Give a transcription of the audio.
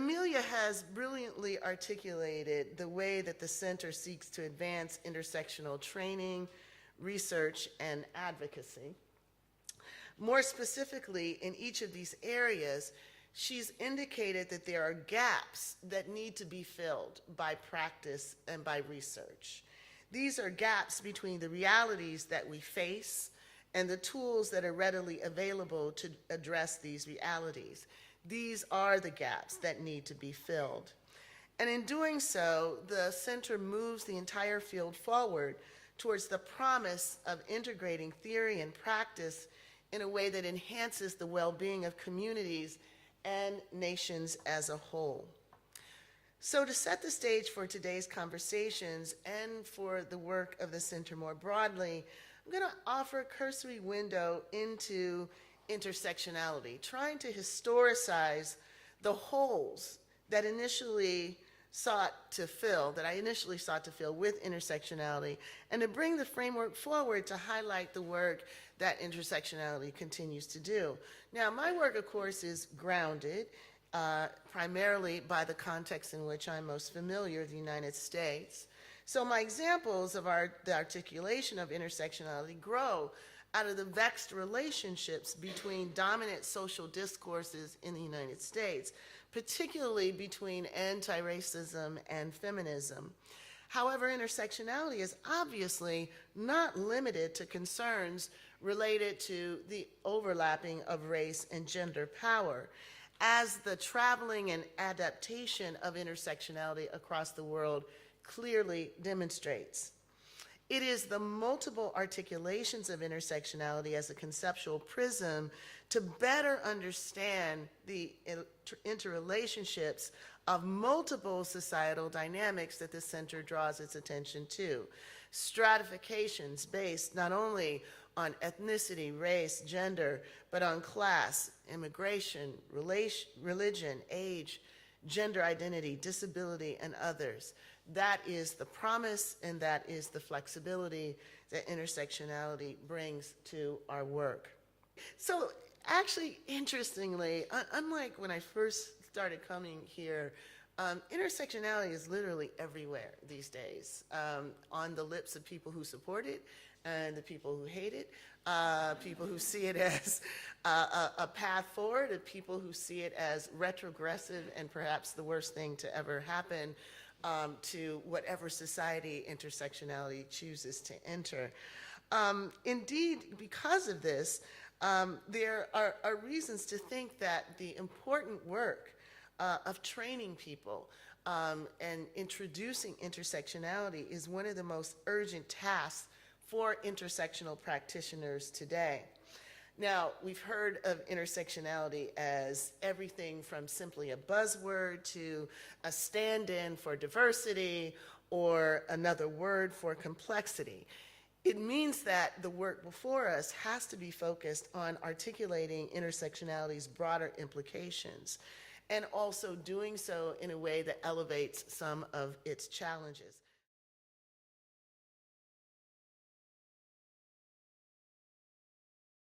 Amelia has brilliantly articulated the way that the center seeks to advance intersectional training, research, and advocacy. More specifically, in each of these areas, she's indicated that there are gaps that need to be filled by practice and by research. These are gaps between the realities that we face and the tools that are readily available to address these realities. These are the gaps that need to be filled. And in doing so, the center moves the entire field forward towards the promise of integrating theory and practice in a way that enhances the well-being of communities and nations as a whole. So to set the stage for today's conversations and for the work of the center more broadly, I'm going to offer a cursory window into intersectionality, trying to historicize the holes that I initially sought to fill with intersectionality, and to bring the framework forward to highlight the work that intersectionality continues to do. Now, my work, of course, is grounded primarily by the context in which I'm most familiar, the United States. So my examples of the articulation of intersectionality grow out of the vexed relationships between dominant social discourses in the United States, particularly between anti-racism and feminism. However, intersectionality is obviously not limited to concerns related to the overlapping of race and gender power, as the traveling and adaptation of intersectionality across the world clearly demonstrates. It is the multiple articulations of intersectionality as a conceptual prism to better understand the interrelationships of multiple societal dynamics that the center draws its attention to. Stratifications based not only on ethnicity, race, gender, but on class, immigration, religion, age, gender identity, disability, and others. That is the promise, and that is the flexibility that intersectionality brings to our work. So actually, interestingly, unlike when I first started coming here, intersectionality is literally everywhere these days, on the lips of people who support it and the people who hate it, people who see it as a path forward, and people who see it as retrogressive and perhaps the worst thing to ever happen to whatever society intersectionality chooses to enter. Indeed, because of this, there are reasons to think that the important work of training people and introducing intersectionality is one of the most urgent tasks for intersectional practitioners today. Now, we've heard of intersectionality as everything from simply a buzzword to a stand-in for diversity or another word for complexity. It means that the work before us has to be focused on articulating intersectionality's broader implications, and also doing so in a way that elevates some of its challenges.